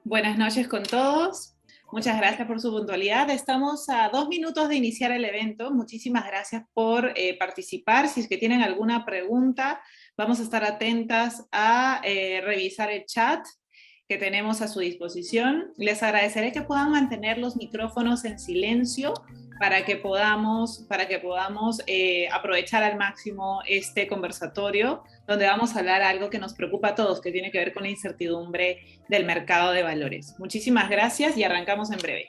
Buenas noches con todos. Muchas gracias por su puntualidad. Estamos a 2 minutos de iniciar el evento. Muchísimas gracias por participar. Si es que tienen alguna pregunta, vamos a estar atentas a revisar el chat que tenemos a su disposición. Les agradeceré que puedan mantener los micrófonos en silencio para que podamos aprovechar al máximo este conversatorio, donde vamos a hablar algo que nos preocupa a todos, que tiene que ver con la incertidumbre del mercado de valores. Muchísimas gracias y arrancamos en breve.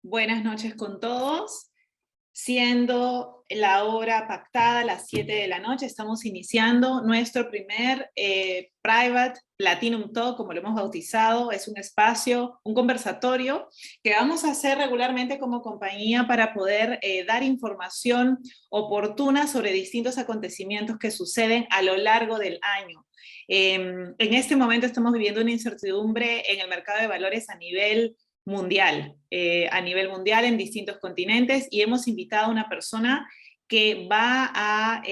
Buenas noches con todos. Siendo la hora pactada, las 7 de la noche, estamos iniciando nuestro primer Private Platinum Talk, como lo hemos bautizado. Es un espacio, un conversatorio que vamos a hacer regularmente como compañía para poder dar información oportuna sobre distintos acontecimientos que suceden a lo largo del año. En este momento estamos viviendo una incertidumbre en el mercado de valores a nivel mundial en distintos continentes, y hemos invitado a una persona que va a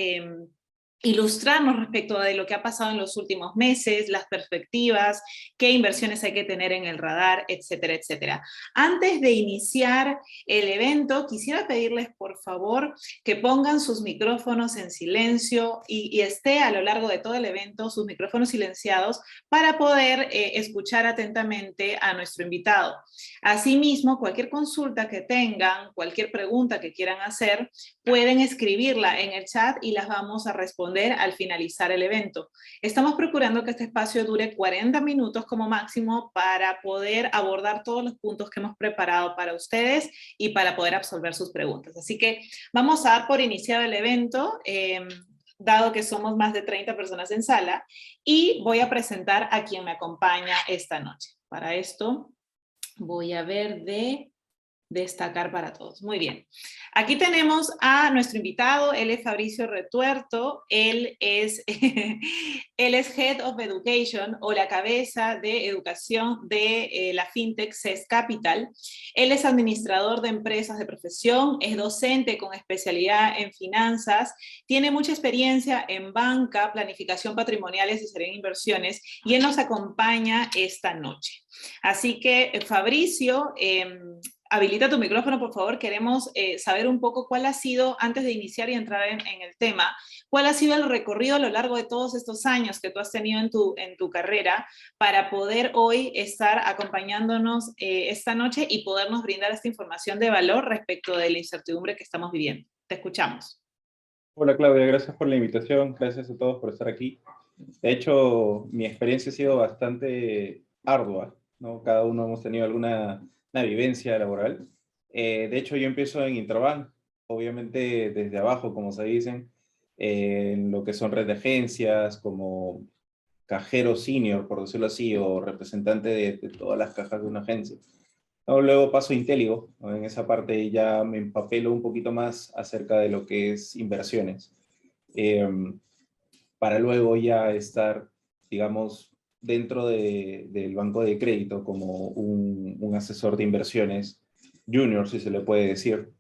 ilustrarnos respecto de lo que ha pasado en los últimos meses, las perspectivas, qué inversiones hay que tener en el radar, etcétera, etcétera. Antes de iniciar el evento, quisiera pedirles por favor que pongan sus micrófonos en silencio y esté a lo largo de todo el evento sus micrófonos silenciados para poder escuchar atentamente a nuestro invitado. Asimismo, cualquier consulta que tengan, cualquier pregunta que quieran hacer, pueden escribirla en el chat y las vamos a responder al finalizar el evento. Estamos procurando que este espacio dure 40 minutos como máximo para poder abordar todos los puntos que hemos preparado para ustedes y para poder absolver sus preguntas. Así que vamos a dar por iniciado el evento, dado que somos más de 30 personas en sala, y voy a presentar a quien me acompaña esta noche. Para esto voy a ver de destacar para todos. Muy bien. Aquí tenemos a nuestro invitado. Él es Fabricio Retuerto. Él es Head of Education, o la cabeza de educación de la FinTech CES Capital. Él es administrador de empresas de profesión, es docente con especialidad en finanzas, tiene mucha experiencia en banca, planificación patrimonial y asesoría en inversiones, y él nos acompaña esta noche. Así que, Fabricio, habilita tu micrófono, por favor. Queremos saber un poco cuál ha sido, antes de iniciar y entrar en el tema, cuál ha sido el recorrido a lo largo de todos estos años que tú has tenido en tu carrera para poder hoy estar acompañándonos esta noche y podernos brindar esta información de valor respecto de la incertidumbre que estamos viviendo. Te escuchamos. Hola Claudia, gracias por la invitación, gracias a todos por estar aquí. De hecho, mi experiencia ha sido bastante ardua, ¿no? Cada uno hemos tenido alguna una vivencia laboral. De hecho, yo empiezo en Interbank, obviamente desde abajo, como se dicen, en lo que son red de agencias, como cajero senior, por decirlo así, o representante de todas las cajas de una agencia. Luego paso a Inteligo, ¿no? En esa parte ya me empapelo un poquito más acerca de lo que es inversiones, para luego ya estar, digamos, dentro del banco de crédito como un asesor de inversiones junior, si se le puede decir,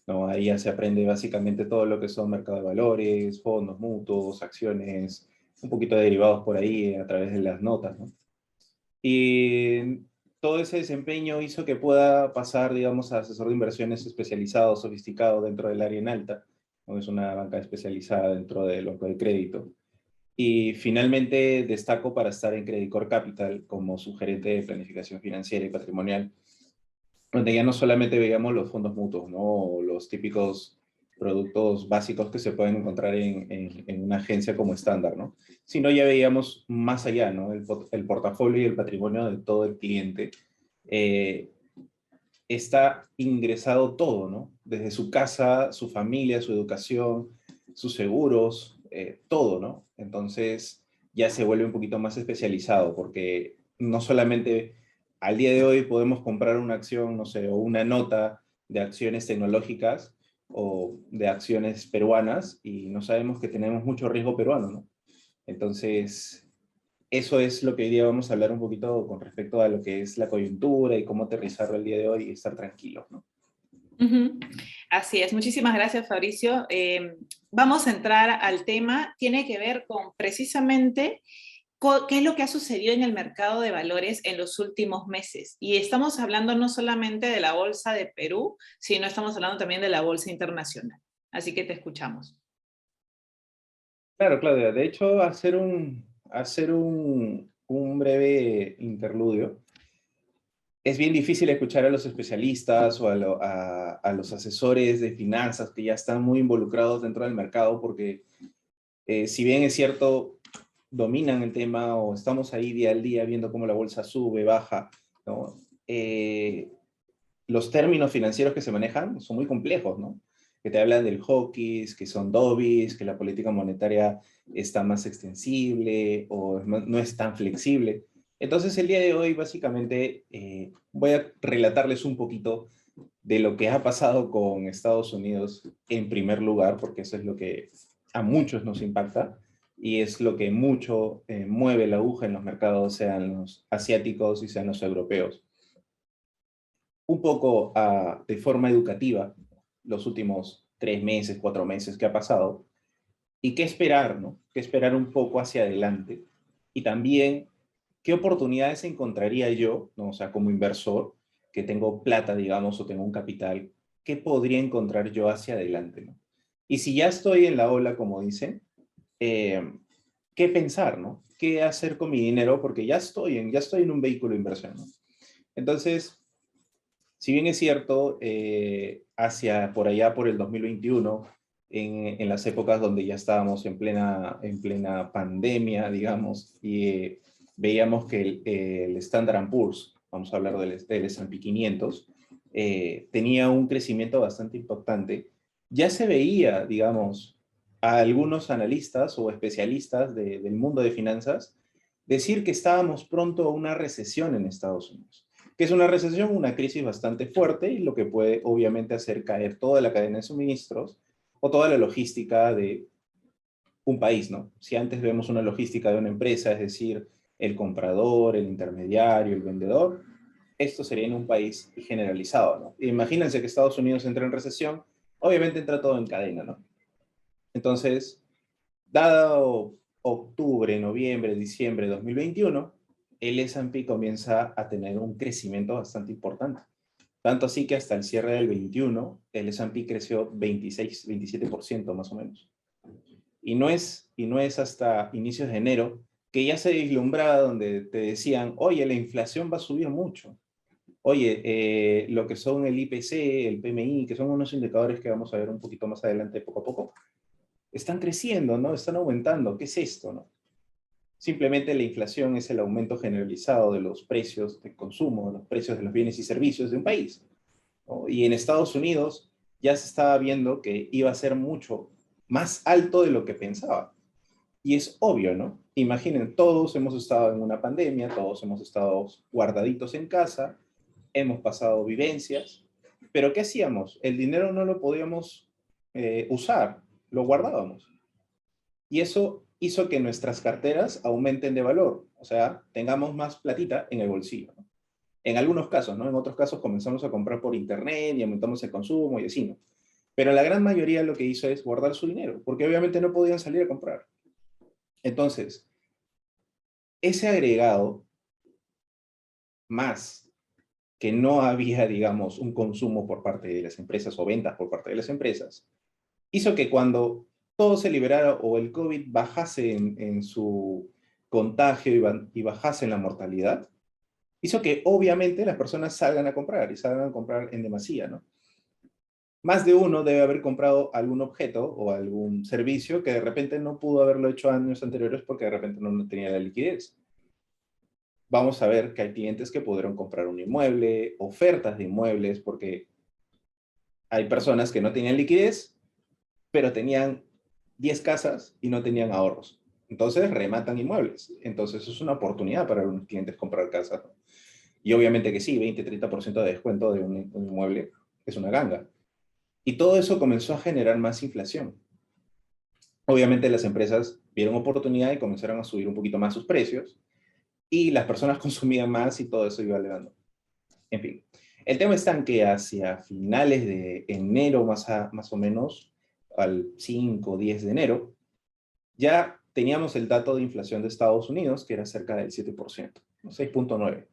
¿no? Ahí ya se aprende básicamente todo lo que son mercado de valores, fondos mutuos, acciones, un poquito de derivados por ahí a través de las notas, ¿no? Y todo ese desempeño hizo que pueda pasar, digamos, a asesor de inversiones especializado, sofisticado dentro del área en alta, ¿no? Es una banca especializada dentro del banco de crédito. Y finalmente destaco para estar en Credit Corp Capital como sugerente de planificación financiera y patrimonial, donde ya no solamente veíamos los fondos mutuos, ¿no? O los típicos productos básicos que se pueden encontrar en una agencia como estándar, ¿no? Sino ya veíamos más allá, ¿no? El portafolio y el patrimonio de todo el cliente. Está ingresado todo, ¿no? Desde su casa, su familia, su educación, sus seguros, todo, ¿no? Entonces ya se vuelve un poquito más especializado, porque no solamente al día de hoy podemos comprar una acción, no sé, o una nota de acciones tecnológicas o de acciones peruanas y no sabemos que tenemos mucho riesgo peruano, ¿no? Entonces, eso es lo que hoy día vamos a hablar un poquito con respecto a lo que es la coyuntura y cómo aterrizarlo el día de hoy y estar tranquilos, ¿no? Ujú. Así es, muchísimas gracias Fabricio. Vamos a entrar al tema, tiene que ver con precisamente qué es lo que ha sucedido en el mercado de valores en los últimos meses. Y estamos hablando no solamente de la bolsa de Perú, sino estamos hablando también de la bolsa internacional. Así que te escuchamos. Claro, Claudia. De hecho, hacer un breve interludio. Es bien difícil escuchar a los especialistas o a los asesores de finanzas que ya están muy involucrados dentro del mercado porque si bien es cierto, dominan el tema o estamos ahí día al día viendo cómo la bolsa sube, baja, ¿no? Los términos financieros que se manejan son muy complejos, ¿no? Que te hablan del hawkish, que son dovish, que la política monetaria está más extensible o no es tan flexible. Entonces, el día de hoy, básicamente, voy a relatarles un poquito de lo que ha pasado con Estados Unidos en primer lugar, porque eso es lo que a muchos nos impacta y es lo que mucho mueve la aguja en los mercados, sean los asiáticos y sean los europeos. Un poco de forma educativa, los últimos 3 meses, 4 meses que ha pasado, y qué esperar, ¿no? Qué esperar un poco hacia adelante. Y también, qué oportunidades encontraría yo, ¿no? O sea, como inversor, que tengo plata, digamos, o tengo un capital, ¿qué podría encontrar yo hacia adelante, ¿no? Y si ya estoy en la ola, como dicen, eh, ¿qué pensar, ¿no? ¿Qué hacer con mi dinero? Porque ya estoy en un vehículo de inversión, ¿no? Entonces, si bien es cierto, hacia por allá por el 2021, en las épocas donde ya estábamos en plena pandemia, digamos, y veíamos que el Standard Poor's, vamos a hablar del S&P 500, tenía un crecimiento bastante importante, ya se veía, digamos, a algunos analistas o especialistas del mundo de finanzas decir que estábamos pronto a una recesión en Estados Unidos. ¿Qué es una recesión? Una crisis bastante fuerte y lo que puede obviamente hacer caer toda la cadena de suministros o toda la logística de un país, ¿no? Si antes vemos una logística de una empresa, es decir, el comprador, el intermediario, el vendedor, esto sería en un país generalizado, ¿no? Imagínense que Estados Unidos entra en recesión, obviamente entra todo en cadena, ¿no? Entonces, dado octubre, noviembre, diciembre de 2021, el S&P comienza a tener un crecimiento bastante importante. Tanto así que hasta el cierre del 21, el S&P creció 26, 27% más o menos. Y no es hasta inicios de enero que ya se vislumbraba donde te decían, oye, la inflación va a subir mucho. Oye, lo que son el IPC, el PMI, que son unos indicadores que vamos a ver un poquito más adelante poco a poco, están creciendo, ¿no? Están aumentando. ¿Qué es esto, no? Simplemente la inflación es el aumento generalizado de los precios de consumo, de los precios de los bienes y servicios de un país, ¿no? Y en Estados Unidos ya se estaba viendo que iba a ser mucho más alto de lo que pensaba. Y es obvio, ¿no? Imaginen, todos hemos estado en una pandemia, todos hemos estado guardaditos en casa, hemos pasado vivencias, pero ¿qué hacíamos? El dinero no lo podíamos usar, lo guardábamos. Y eso hizo que nuestras carteras aumenten de valor, o sea, tengamos más platita en el bolsillo, ¿no? En algunos casos, ¿no? En otros casos comenzamos a comprar por internet y aumentamos el consumo y así, ¿no? Pero la gran mayoría lo que hizo es guardar su dinero, porque obviamente no podían salir a comprar. Entonces, ese agregado, más que no había, digamos, un consumo por parte de las empresas o ventas por parte de las empresas, hizo que cuando todo se liberara o el COVID bajase en su contagio y bajase en la mortalidad, hizo que obviamente las personas salgan a comprar y salgan a comprar en demasía, ¿no? Más de uno debe haber comprado algún objeto o algún servicio que de repente no pudo haberlo hecho años anteriores porque de repente no tenía la liquidez. Vamos a ver que hay clientes que pudieron comprar un inmueble, ofertas de inmuebles, porque hay personas que no tenían liquidez, pero tenían 10 casas y no tenían ahorros. Entonces rematan inmuebles. Entonces es una oportunidad para algunos clientes comprar casas, ¿no? Y obviamente que sí, 20-30% de descuento de un inmueble es una ganga. Y todo eso comenzó a generar más inflación. obviamente las empresas vieron oportunidad y comenzaron a subir un poquito más sus precios, y las personas consumían más y todo eso iba elevando. En fin, el tema está en que hacia finales de enero, más o menos, al 5 o 10 de enero, ya teníamos el dato de inflación de Estados Unidos, que era cerca del 7%, 6,9.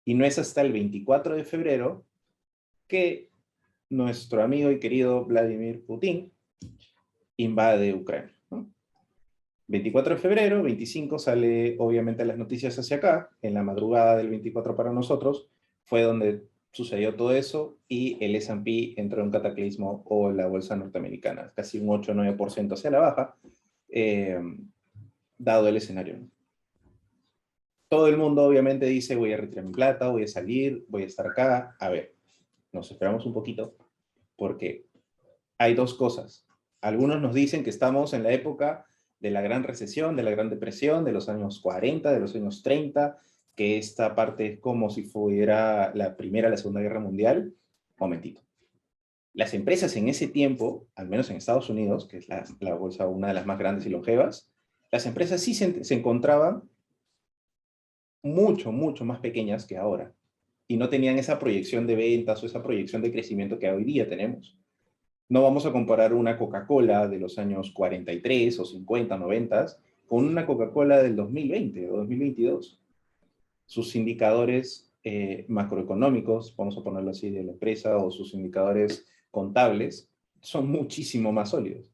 Y no es hasta el 24 de febrero que nuestro amigo y querido Vladimir Putin invade Ucrania, ¿no? 24 de febrero, 25 sale obviamente las noticias hacia acá, en la madrugada del 24 para nosotros, fue donde sucedió todo eso y el S&P entró en cataclismo, o la bolsa norteamericana, casi un 8 o 9% hacia la baja, eh, dado el escenario, ¿no? Todo el mundo obviamente dice, voy a retirar mi plata, voy a salir, voy a estar acá. A ver, nos esperamos un poquito, porque hay dos cosas. Algunos nos dicen que estamos en la época de la gran recesión, de la gran depresión, de los años 40, de los años 30, que esta parte es como si fuera la Primera, la Segunda Guerra Mundial. Momentito. Las empresas en ese tiempo, al menos en Estados Unidos, que es la bolsa una de las más grandes y longevas, las empresas sí se encontraban mucho, mucho más pequeñas que ahora, y no tenían esa proyección de ventas o esa proyección de crecimiento que hoy día tenemos. No vamos a comparar una Coca-Cola de los años 43 o 50, 90 con una Coca-Cola del 2020 o 2022. Sus indicadores macroeconómicos, vamos a ponerlo así, de la empresa, o sus indicadores contables, son muchísimo más sólidos.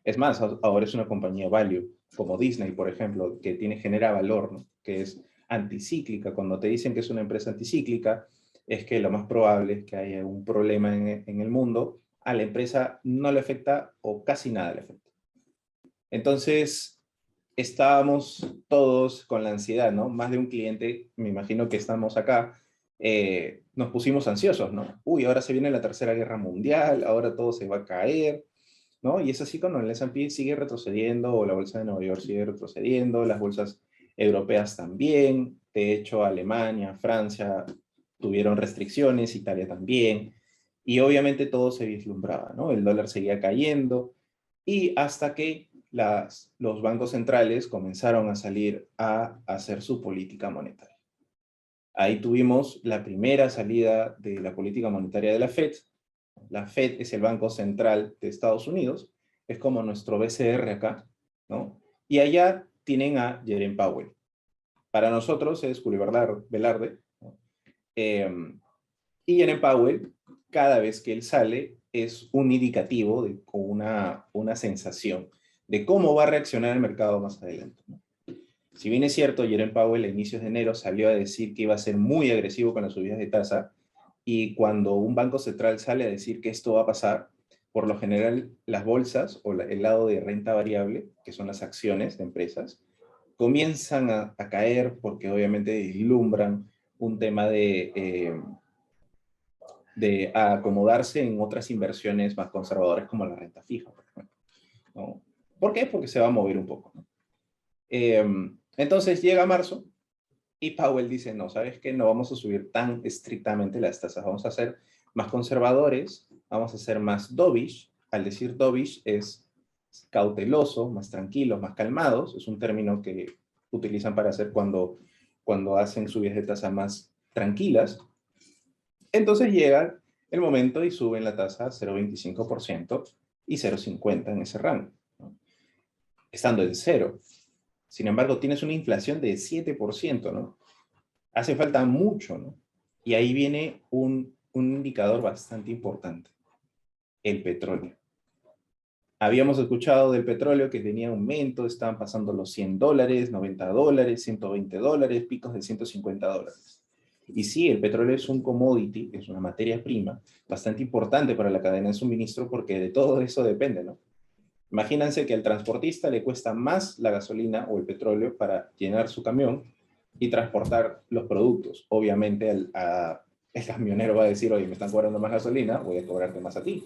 Es más, ahora es una compañía value, como Disney, por ejemplo, que genera valor, ¿no? Que es anticíclica. Cuando te dicen que es una empresa anticíclica, es que lo más probable es que haya un problema en el mundo, a la empresa no le afecta o casi nada le afecta. Entonces, estábamos todos con la ansiedad, ¿no? Más de un cliente, me imagino que estamos acá, nos pusimos ansiosos, ¿no? Uy, ahora se viene la Tercera Guerra Mundial, ahora todo se va a caer, ¿no? Y es así cuando el S&P sigue retrocediendo, o la bolsa de Nueva York sigue retrocediendo, las bolsas europeas también. De hecho, Alemania, Francia tuvieron restricciones, Italia también, y obviamente todo se vislumbraba, ¿no? El dólar seguía cayendo, y hasta que los bancos centrales comenzaron a salir a hacer su política monetaria. Ahí tuvimos la primera salida de la política monetaria de la Fed. La Fed es el Banco Central de Estados Unidos, es como nuestro BCR acá, ¿no? Y allá tienen a Jerome Powell. Para nosotros es Julio Velarde, ¿no? Y Jerome Powell, cada vez que él sale, es un indicativo, una sensación de cómo va a reaccionar el mercado más adelante, ¿no? Si bien es cierto, Jerome Powell a inicios de enero salió a decir que iba a ser muy agresivo con las subidas de tasa, y cuando un banco central sale a decir que esto va a pasar, por lo general las bolsas o el lado de renta variable, que son las acciones de empresas, comienzan a caer, porque obviamente vislumbran un tema de acomodarse en otras inversiones más conservadoras, como la renta fija, por ejemplo, ¿no? ¿Por qué? Porque se va a mover un poco, ¿no? Entonces llega marzo y Powell dice, no, ¿sabes qué? No vamos a subir tan estrictamente las tasas, vamos a ser más conservadores, vamos a ser más dovish. Al decir dovish es cauteloso, más tranquilos, más calmados, es un término que utilizan para hacer cuando hacen subidas de tasa más tranquilas. Entonces llega el momento y suben la tasa a 0,25% y 0,50 en ese rango, ¿no? Estando en cero. Sin embargo, tienes una inflación de 7%, ¿no? Hace falta mucho, ¿no? Y ahí viene un indicador bastante importante: el petróleo. Habíamos escuchado del petróleo que tenía aumento, estaban pasando los $100, $90, $120, picos de $150. Y sí, el petróleo es un commodity, es una materia prima bastante importante para la cadena de suministro, porque de todo eso depende, ¿no? Imagínense que al transportista le cuesta más la gasolina o el petróleo para llenar su camión y transportar los productos. Obviamente el camionero va a decir, oye, me están cobrando más gasolina, voy a cobrarte más a ti.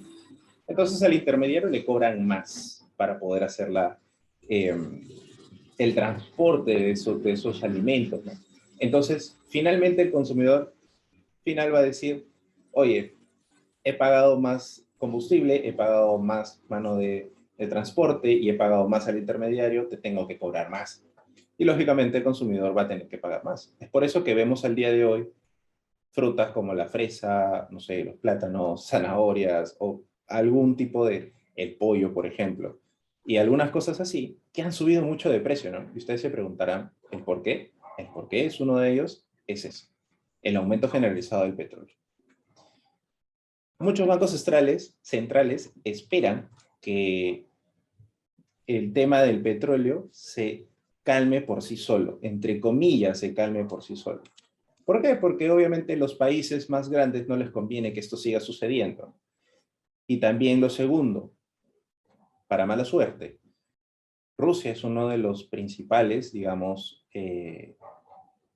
Entonces al intermediario le cobran más para poder hacer eh, el transporte de esos alimentos, ¿no? Entonces, finalmente el consumidor final va a decir, oye, he pagado más combustible, he pagado más mano de de transporte y he pagado más al intermediario, te tengo que cobrar más. Y lógicamente el consumidor va a tener que pagar más. Es por eso que vemos al día de hoy frutas como la fresa, no sé, los plátanos, zanahorias o algún tipo de, el pollo, por ejemplo, y algunas cosas así que han subido mucho de precio, ¿no? Y ustedes se preguntarán el por qué. El por qué es uno de ellos, es ese, el aumento generalizado del petróleo. Muchos bancos centrales esperan que el tema del petróleo se calme por sí solo, entre comillas, se calme por sí solo. ¿Por qué? Porque obviamente los países más grandes no les conviene que esto siga sucediendo. Y también lo segundo, para mala suerte, Rusia es uno de los principales, digamos,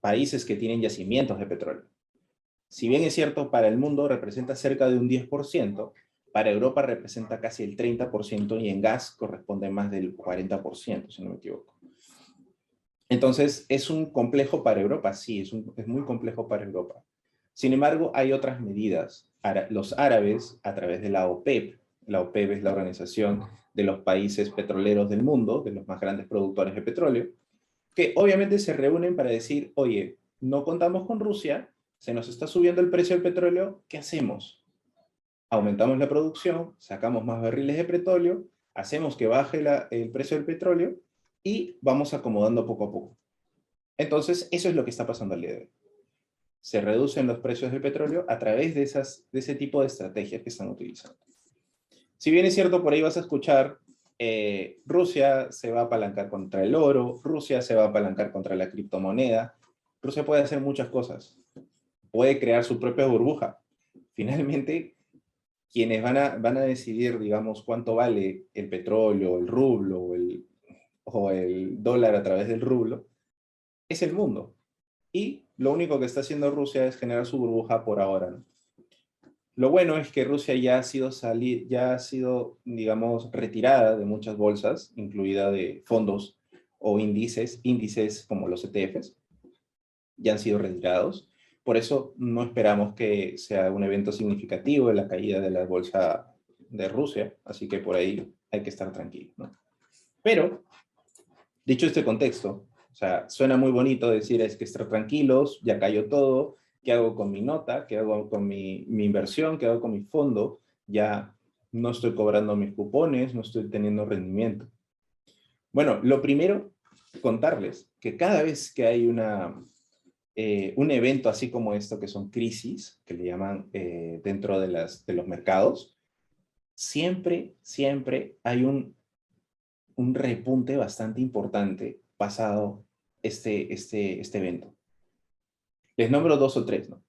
países que tienen yacimientos de petróleo. Si bien es cierto, para el mundo representa cerca de un 10%, para Europa representa casi el 30% y en gas corresponde más del 40%, si no me equivoco. Entonces, ¿es un complejo para Europa? Sí, es muy complejo para Europa. Sin embargo, hay otras medidas. Los árabes, a través de la OPEP es la organización de los países petroleros del mundo, de los más grandes productores de petróleo, que obviamente se reúnen para decir, oye, no contamos con Rusia, se nos está subiendo el precio del petróleo, ¿qué hacemos? Aumentamos la producción, sacamos más barriles de petróleo, hacemos que baje el precio del petróleo y vamos acomodando poco a poco. Entonces, eso es lo que está pasando al día de hoy. Se reducen los precios del petróleo a través de ese tipo de estrategias que están utilizando. Si bien es cierto, por ahí vas a escuchar, Rusia se va a apalancar contra el oro, Rusia se va a apalancar contra la criptomoneda. Rusia puede hacer muchas cosas. Puede crear su propia burbuja. Finalmente, quienes van a decidir, digamos, cuánto vale el petróleo, el rublo o el dólar a través del rublo, es el mundo. Y lo único que está haciendo Rusia es generar su burbuja por ahora, ¿no? Lo bueno es que Rusia ya ha sido, digamos, retirada de muchas bolsas, incluida de fondos o índices como los ETFs, ya han sido retirados. Por eso no esperamos que sea un evento significativo de la caída de la bolsa de Rusia, así que por ahí hay que estar tranquilo, ¿no? Pero, dicho este contexto, o sea, suena muy bonito decir es que estar tranquilos, ya cayó todo, ¿qué hago con mi nota? ¿Qué hago con mi inversión? ¿Qué hago con mi fondo? Ya no estoy cobrando mis cupones, no estoy teniendo rendimiento. Bueno, lo primero, contarles que cada vez que hay un evento así como esto, que son crisis, que le llaman dentro de los mercados, siempre hay un repunte bastante importante pasado este evento. Les nombro dos o tres, ¿no?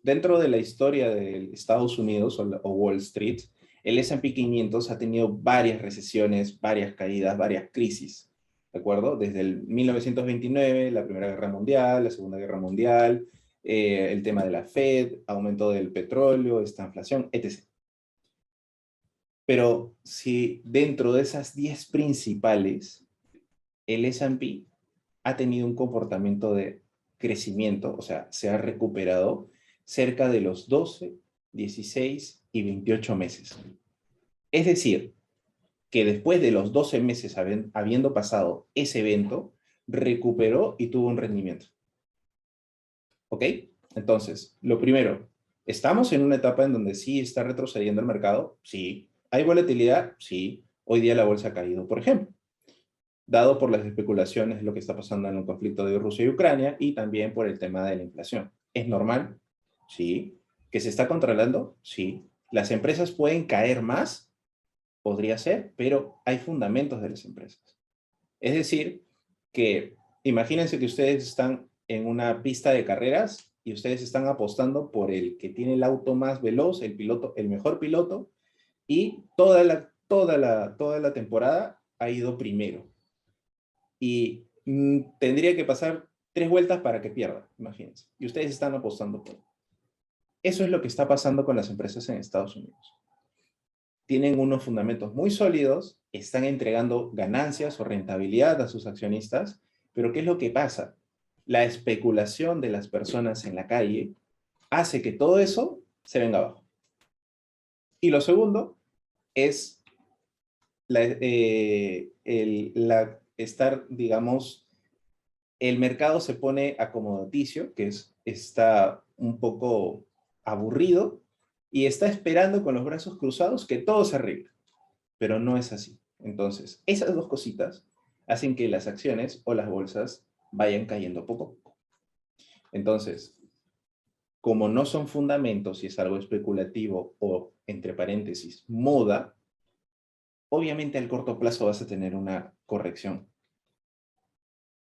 Dentro de la historia de Estados Unidos o Wall Street, el S&P 500 ha tenido varias recesiones, varias caídas, varias crisis, ¿de acuerdo? Desde el 1929, la Primera Guerra Mundial, la Segunda Guerra Mundial, el tema de la Fed, aumento del petróleo, esta inflación, etc. Pero si dentro de esas 10 principales, el S&P ha tenido un comportamiento de crecimiento, o sea, se ha recuperado cerca de los 12, 16 y 28 meses. Es decir, que después de los 12 meses habiendo pasado ese evento, recuperó y tuvo un rendimiento. ¿Ok? Entonces, lo primero, ¿estamos en una etapa en donde sí está retrocediendo el mercado? Sí. ¿Hay volatilidad? Sí. Hoy día la bolsa ha caído, por ejemplo, dado por las especulaciones de lo que está pasando en el conflicto de Rusia y Ucrania y también por el tema de la inflación. ¿Es normal? Sí. ¿Que se está controlando? Sí. ¿Las empresas pueden caer más? Podría ser, pero hay fundamentos de las empresas. Es decir, que imagínense que ustedes están en una pista de carreras y ustedes están apostando por el que tiene el auto más veloz, el mejor piloto, y toda la temporada ha ido primero. Y tendría que pasar 3 vueltas para que pierda, imagínense. Y ustedes están apostando por. Eso es lo que está pasando con las empresas en Estados Unidos. Tienen unos fundamentos muy sólidos, están entregando ganancias o rentabilidad a sus accionistas, pero ¿qué es lo que pasa? La especulación de las personas en la calle hace que todo eso se venga abajo. Y lo segundo es estar, digamos, el mercado se pone acomodaticio, que está un poco aburrido y está esperando con los brazos cruzados que todo se arregle, pero no es así. Entonces, esas dos cositas hacen que las acciones o las bolsas vayan cayendo poco a poco. Entonces, como no son fundamentos y es algo especulativo o, entre paréntesis, moda, obviamente al corto plazo vas a tener una corrección.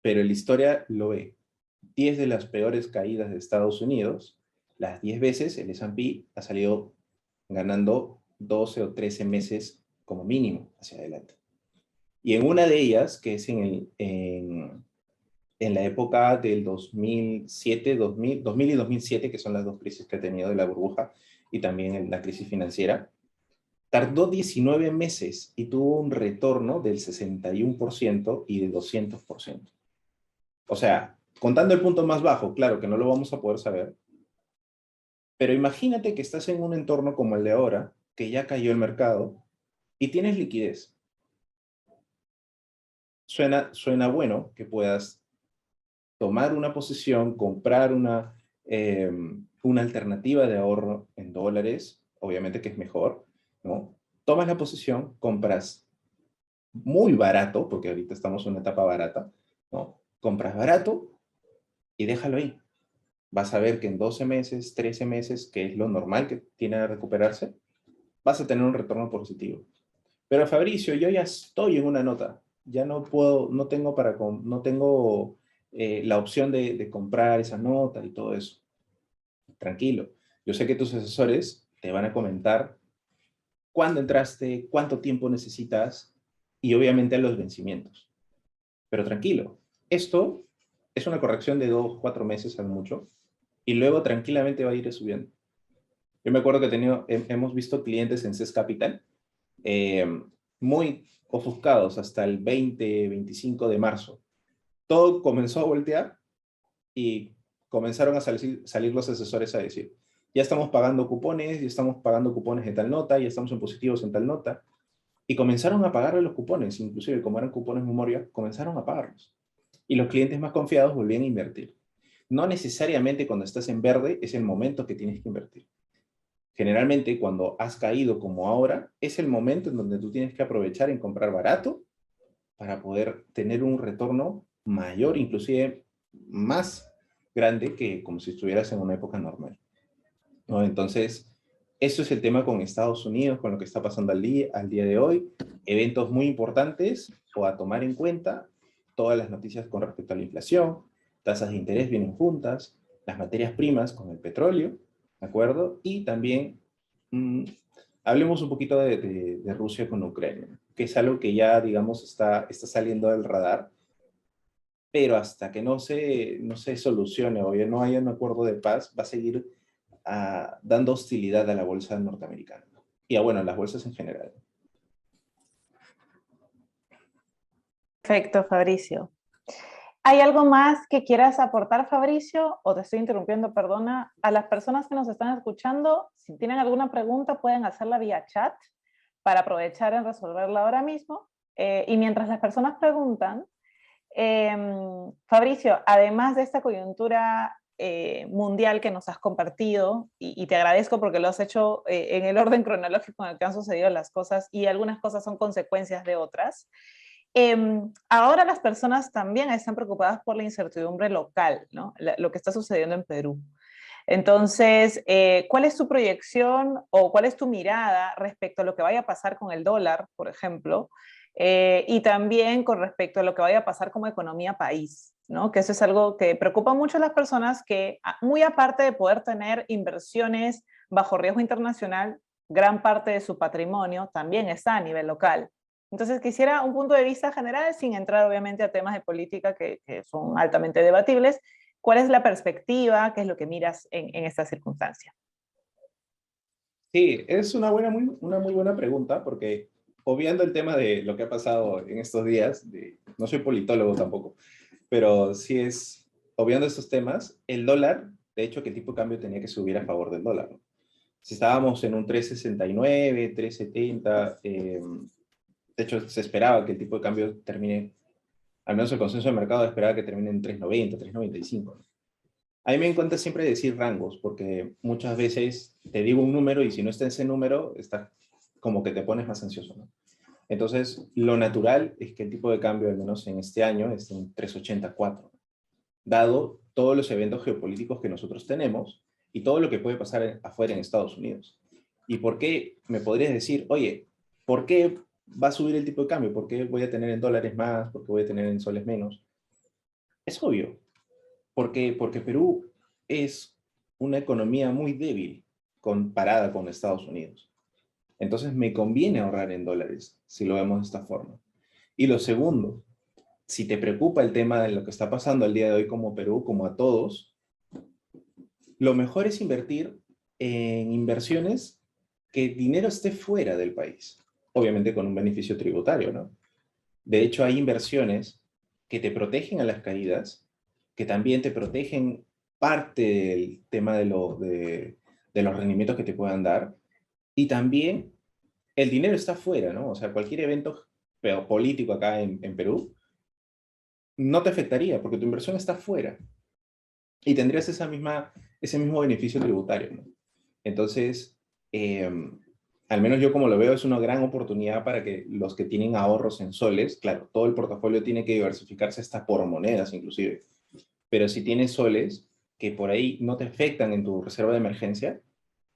Pero la historia lo ve. 10 de las peores caídas de Estados Unidos, las 10 veces el S&P ha salido ganando 12 o 13 meses como mínimo hacia adelante. Y en una de ellas, que es en la época del 2007, 2000 y 2007, que son las dos crisis que ha tenido de la burbuja y también en la crisis financiera, tardó 19 meses y tuvo un retorno del 61% y de 200%. O sea, contando el punto más bajo, claro que no lo vamos a poder saber, pero imagínate que estás en un entorno como el de ahora, que ya cayó el mercado y tienes liquidez. Suena bueno que puedas tomar una posición, comprar una alternativa de ahorro en dólares, obviamente que es mejor, ¿no? Tomas la posición, compras muy barato, porque ahorita estamos en una etapa barata, ¿no? Compras barato y déjalo ahí. Vas a ver que en 12 meses, 13 meses, que es lo normal que tiene a recuperarse, vas a tener un retorno positivo. Pero Fabricio, yo ya estoy en una nota, ya no puedo, no tengo la opción de comprar esa nota y todo eso. Tranquilo, yo sé que tus asesores te van a comentar cuándo entraste, cuánto tiempo necesitas y obviamente los vencimientos. Pero tranquilo, esto es una corrección de 2, 4 meses al mucho y luego tranquilamente va a ir subiendo. Yo me acuerdo que hemos visto clientes en CES Capital eh, muy ofuscados hasta el 20-25 de marzo. Todo comenzó a voltear y comenzaron a salir los asesores a decir, ya estamos pagando cupones, ya estamos pagando cupones de tal nota, ya estamos en positivos en tal nota. Y comenzaron a pagarle los cupones, inclusive como eran cupones memoria, comenzaron a pagarlos. Y los clientes más confiados volvían a invertir. No necesariamente cuando estás en verde es el momento que tienes que invertir. Generalmente cuando has caído como ahora, es el momento en donde tú tienes que aprovechar en comprar barato para poder tener un retorno mayor, inclusive más grande que como si estuvieras en una época normal, ¿no? Entonces, eso es el tema con Estados Unidos, con lo que está pasando al día de hoy. Eventos muy importantes o a tomar en cuenta, todas las noticias con respecto a la inflación, tasas de interés vienen juntas, las materias primas con el petróleo, ¿de acuerdo? Y también hablemos un poquito de Rusia con Ucrania, que es algo que ya, digamos, está saliendo del radar, pero hasta que no se solucione o ya no haya un acuerdo de paz, va a seguir dando hostilidad a la bolsa norteamericana y a las bolsas en general. Perfecto, Fabricio. ¿Hay algo más que quieras aportar, Fabricio? O te estoy interrumpiendo, perdona. A las personas que nos están escuchando, si tienen alguna pregunta, pueden hacerla vía chat para aprovechar en resolverla ahora mismo. Y mientras las personas preguntan, Fabricio, además de esta coyuntura mundial que nos has compartido, y te agradezco porque lo has hecho en el orden cronológico en el que han sucedido las cosas, y algunas cosas son consecuencias de otras. Ahora las personas también están preocupadas por la incertidumbre local, ¿no? Lo que está sucediendo en Perú. Entonces, ¿cuál es tu proyección o cuál es tu mirada respecto a lo que vaya a pasar con el dólar, por ejemplo? Y también con respecto a lo que vaya a pasar como economía país, ¿no? Que eso es algo que preocupa mucho a las personas que, muy aparte de poder tener inversiones bajo riesgo internacional, gran parte de su patrimonio también está a nivel local. Entonces quisiera un punto de vista general, sin entrar obviamente a temas de política que son altamente debatibles. ¿Cuál es la perspectiva? ¿Qué es lo que miras en esta circunstancia? Sí, es una muy buena pregunta porque obviando el tema de lo que ha pasado en estos días, no soy politólogo tampoco, pero sí obviando estos temas, el dólar, de hecho que el tipo de cambio tenía que subir a favor del dólar, ¿no? Si estábamos en un 3.69, 3.70, De hecho, se esperaba que el tipo de cambio termine, al menos el consenso de mercado esperaba que termine en 3.90, 3.95, ¿no? A mí me encanta siempre decir rangos, porque muchas veces te digo un número y si no está ese número, está como que te pones más ansioso, ¿no? Entonces, lo natural es que el tipo de cambio, al menos en este año, esté en 3.84, dado todos los eventos geopolíticos que nosotros tenemos y todo lo que puede pasar afuera en Estados Unidos. ¿Y por qué me podrías decir, oye, por qué va a subir el tipo de cambio? ¿Por qué voy a tener en dólares más? ¿Por qué voy a tener en soles menos? Es obvio, porque Perú es una economía muy débil comparada con Estados Unidos. Entonces me conviene ahorrar en dólares, si lo vemos de esta forma. Y lo segundo, si te preocupa el tema de lo que está pasando al día de hoy como Perú, como a todos, lo mejor es invertir en inversiones que el dinero esté fuera del país, obviamente con un beneficio tributario, ¿no? De hecho, hay inversiones que te protegen a las caídas, que también te protegen parte del tema de los rendimientos que te puedan dar, y también el dinero está fuera, ¿no? O sea, cualquier evento político acá en Perú no te afectaría porque tu inversión está fuera y tendrías ese mismo beneficio tributario, ¿no? Entonces, eh, al menos yo como lo veo, es una gran oportunidad para que los que tienen ahorros en soles, claro, todo el portafolio tiene que diversificarse hasta por monedas inclusive, pero si tienes soles que por ahí no te afectan en tu reserva de emergencia,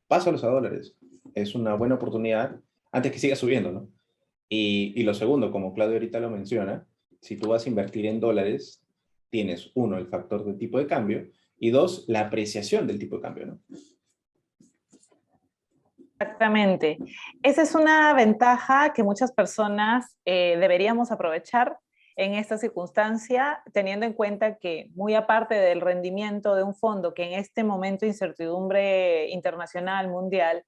pásalos a dólares. Es una buena oportunidad antes que siga subiendo, ¿no? Y lo segundo, como Claudio ahorita lo menciona, si tú vas a invertir en dólares, tienes uno, el factor de tipo de cambio, y dos, la apreciación del tipo de cambio, ¿no? Exactamente. Esa es una ventaja que muchas personas deberíamos aprovechar en esta circunstancia, teniendo en cuenta que muy aparte del rendimiento de un fondo que en este momento de incertidumbre internacional, mundial,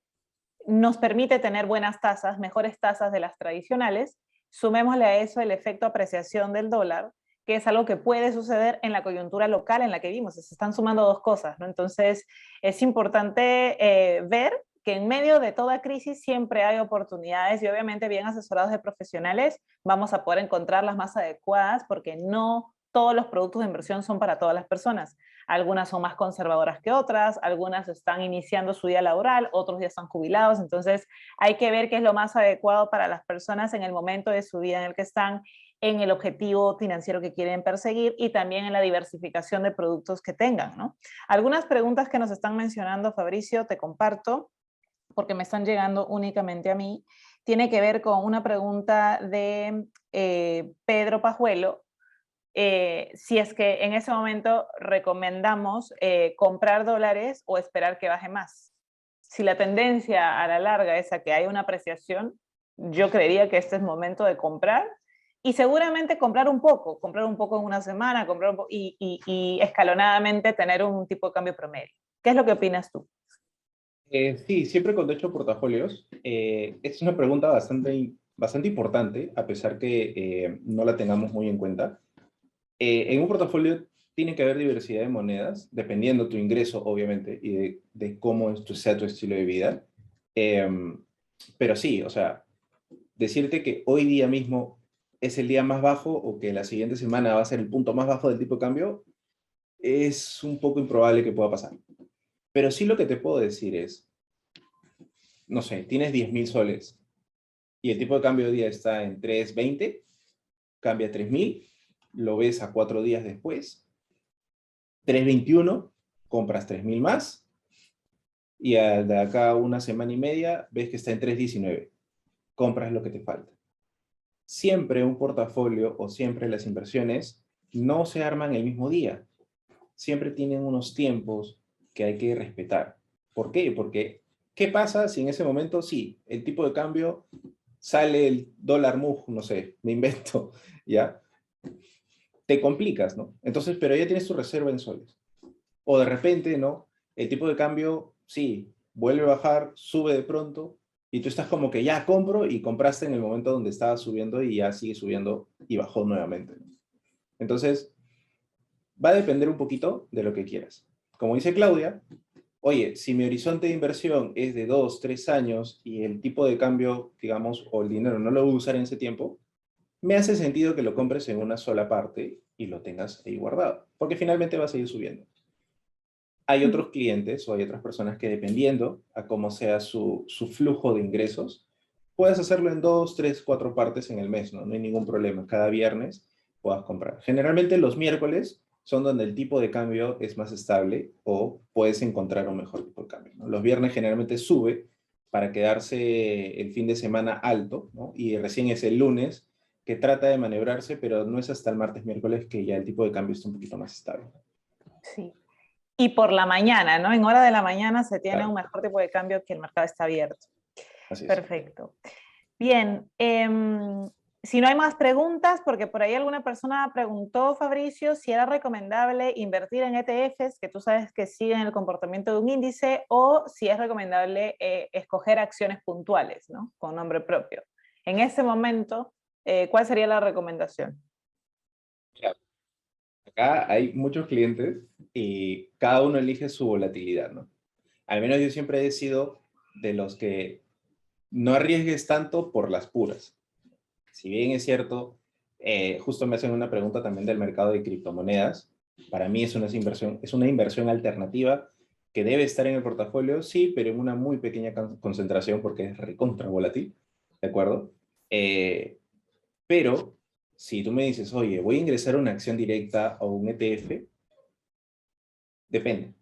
nos permite tener buenas tasas, mejores tasas de las tradicionales, sumémosle a eso el efecto apreciación del dólar, que es algo que puede suceder en la coyuntura local en la que vimos. Se están sumando dos cosas, ¿no? Entonces, es importante ver que en medio de toda crisis siempre hay oportunidades y obviamente bien asesorados de profesionales vamos a poder encontrar las más adecuadas porque no todos los productos de inversión son para todas las personas. Algunas son más conservadoras que otras, algunas están iniciando su día laboral, otros ya están jubilados, entonces hay que ver qué es lo más adecuado para las personas en el momento de su vida en el que están, en el objetivo financiero que quieren perseguir y también en la diversificación de productos que tengan, ¿no? Algunas preguntas que nos están mencionando, Fabricio, te comparto, porque me están llegando únicamente a mí, tiene que ver con una pregunta de Pedro Pajuelo, si es que en ese momento recomendamos comprar dólares o esperar que baje más. Si la tendencia a la larga es a que haya una apreciación, yo creería que este es momento de comprar y seguramente comprar un poco en una semana, y escalonadamente tener un tipo de cambio promedio. ¿Qué es lo que opinas tú? Sí, siempre cuando he hecho portafolios, es una pregunta bastante importante, a pesar que no la tengamos muy en cuenta. En un portafolio tiene que haber diversidad de monedas, dependiendo tu ingreso, obviamente, y de cómo sea tu estilo de vida. Pero sí, o sea, decirte que hoy día mismo es el día más bajo o que la siguiente semana va a ser el punto más bajo del tipo de cambio, es un poco improbable que pueda pasar. Pero sí lo que te puedo decir es, no sé, tienes 10.000 soles y el tipo de cambio de día está en 3.20, cambia a 3.000, lo ves a 4 días después, 3.21, compras 3.000 más y de acá a una semana y media ves que está en 3.19, compras lo que te falta. Siempre un portafolio o siempre las inversiones no se arman el mismo día. Siempre tienen unos tiempos que hay que respetar. ¿Por qué? Porque, ¿qué pasa si en ese momento sí, el tipo de cambio sale el dólar MUJ, no sé, me invento, ¿ya? Te complicas, ¿no? Entonces, pero ya tienes tu reserva en soles. O de repente, ¿no? El tipo de cambio, sí, vuelve a bajar, sube de pronto, y tú estás como que ya compro y compraste en el momento donde estaba subiendo y ya sigue subiendo y bajó nuevamente, ¿no? Entonces, va a depender un poquito de lo que quieras. Como dice Claudia, oye, si mi horizonte de inversión es de 2, 3 años y el tipo de cambio, digamos, o el dinero no lo voy a usar en ese tiempo, me hace sentido que lo compres en una sola parte y lo tengas ahí guardado, porque finalmente va a seguir subiendo. Hay otros clientes o hay otras personas que dependiendo a cómo sea su flujo de ingresos, puedes hacerlo en 2, 3, 4 partes en el mes, ¿no? No hay ningún problema. Cada viernes puedas comprar. Generalmente los miércoles son donde el tipo de cambio es más estable o puedes encontrar un mejor tipo de cambio, ¿no? Los viernes generalmente sube para quedarse el fin de semana alto, ¿no? Y recién es el lunes que trata de maniobrarse, pero no es hasta el martes, miércoles que ya el tipo de cambio está un poquito más estable. Sí. Y por la mañana, ¿no? En hora de la mañana se tiene Claro, un mejor tipo de cambio que el mercado está abierto. así es. Perfecto. Bien, si no hay más preguntas, porque por ahí alguna persona preguntó, Fabricio, si era recomendable invertir en ETFs, que tú sabes que siguen el comportamiento de un índice, o si es recomendable escoger acciones puntuales, ¿no? Con nombre propio. En ese momento, ¿cuál sería la recomendación? Claro. Acá hay muchos clientes y cada uno elige su volatilidad, ¿no? Al menos yo siempre he sido de los que no arriesgues tanto por las puras. Si bien es cierto, justo me hacen una pregunta también del mercado de criptomonedas. Para mí es una inversión alternativa que debe estar en el portafolio, sí, pero en una muy pequeña concentración porque es recontra volátil, ¿de acuerdo? Pero si tú me dices, oye, voy a ingresar una acción directa o un ETF, depende.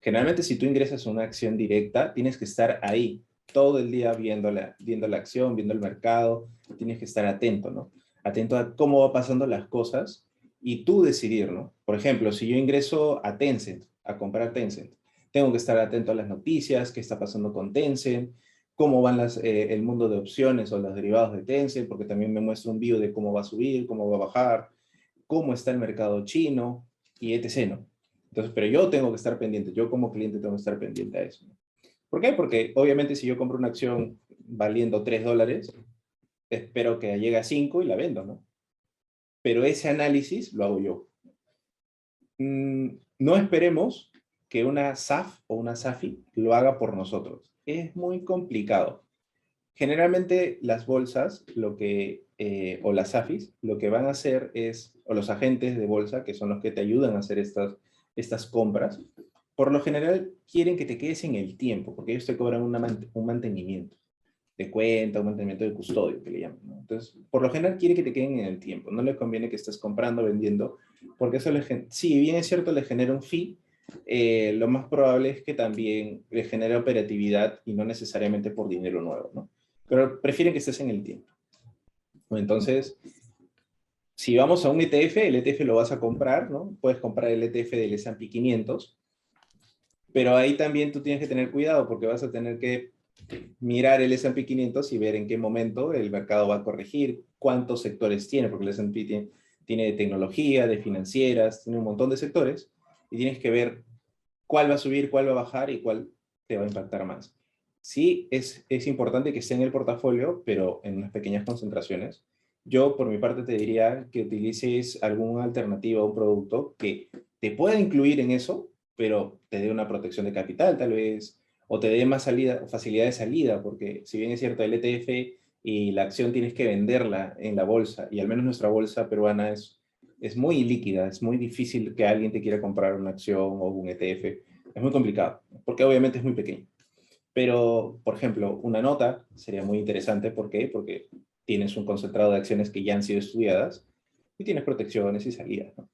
Generalmente, si tú ingresas una acción directa, tienes que estar ahí todo el día viendo la acción, viendo el mercado, tienes que estar atento, ¿no? Atento a cómo va pasando las cosas y tú decidir, ¿no? Por ejemplo, si yo ingreso a Tencent, a comprar Tencent, tengo que estar atento a las noticias, qué está pasando con Tencent, cómo van el mundo de opciones o los derivados de Tencent, porque también me muestra un video de cómo va a subir, cómo va a bajar, cómo está el mercado chino y etc., ¿no? Entonces, pero yo tengo que estar pendiente, yo como cliente tengo que estar pendiente a eso. ¿Por qué? Porque obviamente si yo compro una acción valiendo $3, espero que llegue a 5 y la vendo, ¿no? Pero ese análisis lo hago yo. No esperemos que una SAF o una SAFI lo haga por nosotros. Es muy complicado. Generalmente las bolsas, o las SAFIs, lo que van a hacer es, o los agentes de bolsa, que son los que te ayudan a hacer estas compras, por lo general quieren que te quedes en el tiempo, porque ellos te cobran un mantenimiento de cuenta, un mantenimiento de custodio, que le llaman, ¿no? Entonces, por lo general quiere que te queden en el tiempo, no les conviene que estés comprando, vendiendo, porque eso si bien es cierto, le genera un fee, lo más probable es que también le genere operatividad y no necesariamente por dinero nuevo, ¿no? Pero prefieren que estés en el tiempo. Entonces, si vamos a un ETF, el ETF lo vas a comprar, ¿no? Puedes comprar el ETF del S&P 500, pero ahí también tú tienes que tener cuidado porque vas a tener que mirar el S&P 500 y ver en qué momento el mercado va a corregir, cuántos sectores tiene, porque el S&P tiene de tecnología, de financieras, tiene un montón de sectores, y tienes que ver cuál va a subir, cuál va a bajar y cuál te va a impactar más. Sí, es importante que esté en el portafolio, pero en unas pequeñas concentraciones. Yo, por mi parte, te diría que utilices alguna alternativa, un producto que te pueda incluir en eso, pero te dé una protección de capital, tal vez, o te dé más facilidad de salida, porque si bien es cierto, el ETF y la acción tienes que venderla en la bolsa, y al menos nuestra bolsa peruana es muy líquida, es muy difícil que alguien te quiera comprar una acción o un ETF, es muy complicado, porque obviamente es muy pequeño. Pero, por ejemplo, una nota sería muy interesante, ¿por qué? Porque tienes un concentrado de acciones que ya han sido estudiadas y tienes protecciones y salidas, ¿no?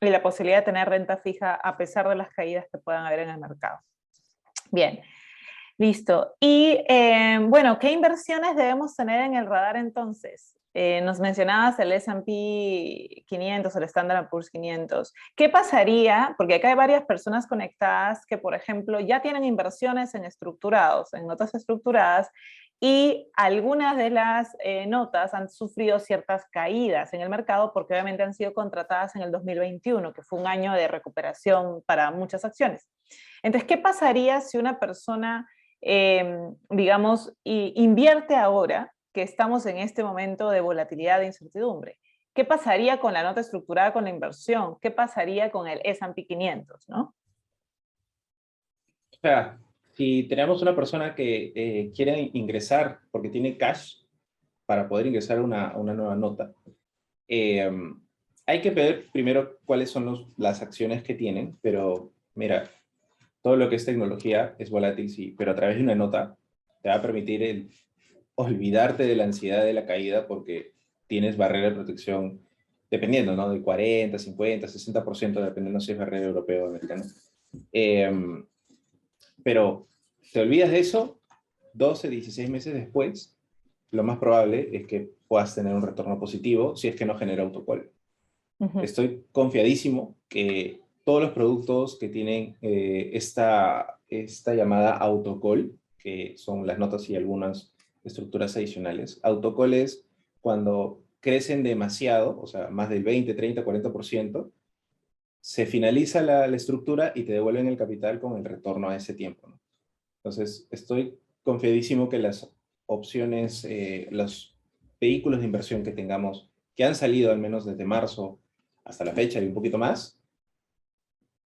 Y la posibilidad de tener renta fija a pesar de las caídas que puedan haber en el mercado. Bien, listo. Y bueno, ¿qué inversiones debemos tener en el radar entonces? Nos mencionabas el S&P 500, el Standard & Poor's 500. ¿Qué pasaría? Porque acá hay varias personas conectadas que, por ejemplo, ya tienen inversiones en estructurados, en notas estructuradas, y algunas de las notas han sufrido ciertas caídas en el mercado porque obviamente han sido contratadas en el 2021, que fue un año de recuperación para muchas acciones. Entonces, ¿qué pasaría si una persona, digamos, invierte ahora que estamos en este momento de volatilidad e incertidumbre? ¿Qué pasaría con la nota estructurada con la inversión? ¿Qué pasaría con el S&P 500, ¿no? sea, si tenemos una persona que quiere ingresar porque tiene cash para poder ingresar una nueva nota, eh, hay que ver primero cuáles son las acciones que tienen, pero mira, todo lo que es tecnología es volátil, sí, pero a través de una nota te va a permitir olvidarte de la ansiedad de la caída porque tienes barrera de protección, dependiendo, ¿no? De 40, 50, 60%, dependiendo si es barrera europea o americana. Eh, pero te olvidas de eso, 12, 16 meses después, lo más probable es que puedas tener un retorno positivo si es que no genera autocall. Estoy confiadísimo que todos los productos que tienen esta llamada autocall, que son las notas y algunas estructuras adicionales, autocall es cuando crecen demasiado, o sea, más del 20, 30, 40%, se finaliza la estructura y te devuelven el capital con el retorno a ese tiempo, ¿no? Entonces, estoy confiadísimo que las opciones, los vehículos de inversión que tengamos, que han salido al menos desde marzo hasta la fecha y un poquito más,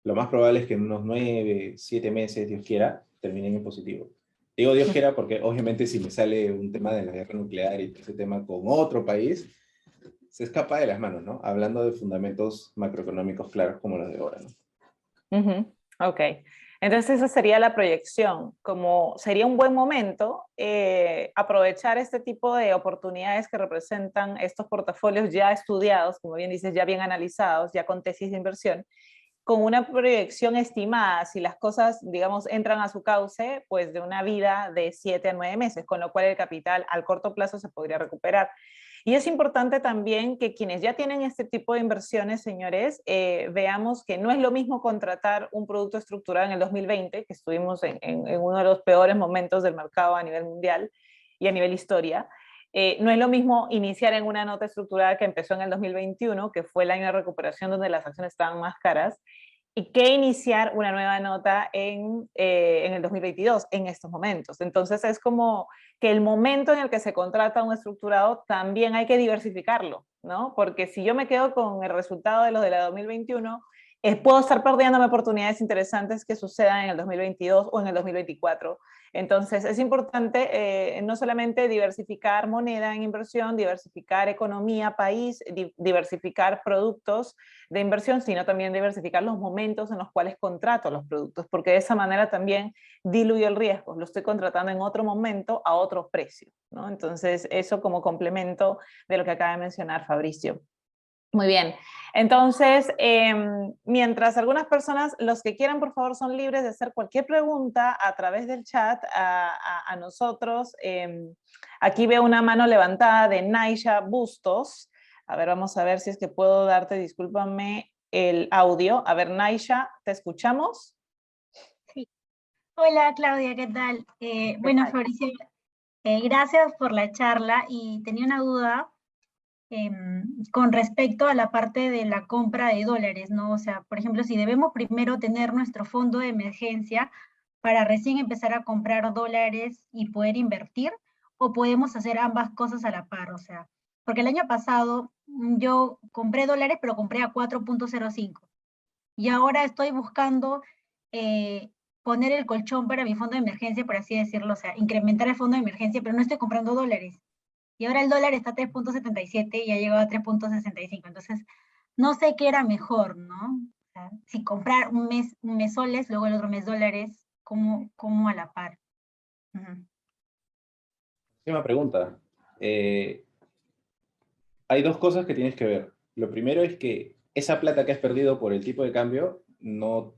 lo más probable es que en unos 9, 7 meses, Dios quiera, terminen en positivo. Digo Dios quiera porque obviamente si me sale un tema de la guerra nuclear y ese tema con otro país, se escapa de las manos, ¿no? Hablando de fundamentos macroeconómicos claros como los de ahora, ¿no? Ok, entonces esa sería la proyección, como sería un buen momento aprovechar este tipo de oportunidades que representan estos portafolios ya estudiados, como bien dices, ya bien analizados, ya con tesis de inversión, con una proyección estimada, si las cosas, digamos, entran a su cauce, pues de una vida de 7 a 9 meses, con lo cual el capital al corto plazo se podría recuperar. Y es importante también que quienes ya tienen este tipo de inversiones, señores, veamos que no es lo mismo contratar un producto estructurado en el 2020, que estuvimos en uno de los peores momentos del mercado a nivel mundial y a nivel historia. No es lo mismo iniciar en una nota estructurada que empezó en el 2021, que fue el año de recuperación donde las acciones estaban más caras, y que iniciar una nueva nota en el 2022, en estos momentos. Entonces es como que el momento en el que se contrata un estructurado también hay que diversificarlo, ¿no? Porque si yo me quedo con el resultado de los de la 2021, puedo estar perdiéndome oportunidades interesantes que sucedan en el 2022 o en el 2024. Entonces es importante no solamente diversificar moneda en inversión, diversificar economía, país, diversificar productos de inversión, sino también diversificar los momentos en los cuales contrato los productos, porque de esa manera también diluyo el riesgo. Lo estoy contratando en otro momento a otro precio, ¿no? Entonces eso como complemento de lo que acaba de mencionar Fabricio. Muy bien, entonces, mientras algunas personas, los que quieran, por favor, son libres de hacer cualquier pregunta a través del chat a nosotros. Aquí veo una mano levantada de Naisha Bustos. A ver, vamos a ver si es que puedo darte, discúlpame, el audio. A ver, Naisha, ¿te escuchamos? Sí. Hola, Claudia, ¿qué tal? Bueno, tal? Fabricio, gracias por la charla y tenía una duda con respecto a la parte de la compra de dólares, ¿no? O sea, por ejemplo, si debemos primero tener nuestro fondo de emergencia para recién empezar a comprar dólares y poder invertir, o podemos hacer ambas cosas a la par, o sea, porque el año pasado yo compré dólares, pero compré a 4.05 y ahora estoy buscando eh, poner el colchón para mi fondo de emergencia, por así decirlo, o sea, incrementar el fondo de emergencia, pero no estoy comprando dólares. Y ahora el dólar está a 3.77 y ha llegado a 3.65. Entonces, no sé qué era mejor, ¿no? O sea, si comprar un mes soles, luego el otro mes dólares, ¿cómo a la par? Ujú. Última pregunta. Hay dos cosas que tienes que ver. Lo primero es que esa plata que has perdido por el tipo de cambio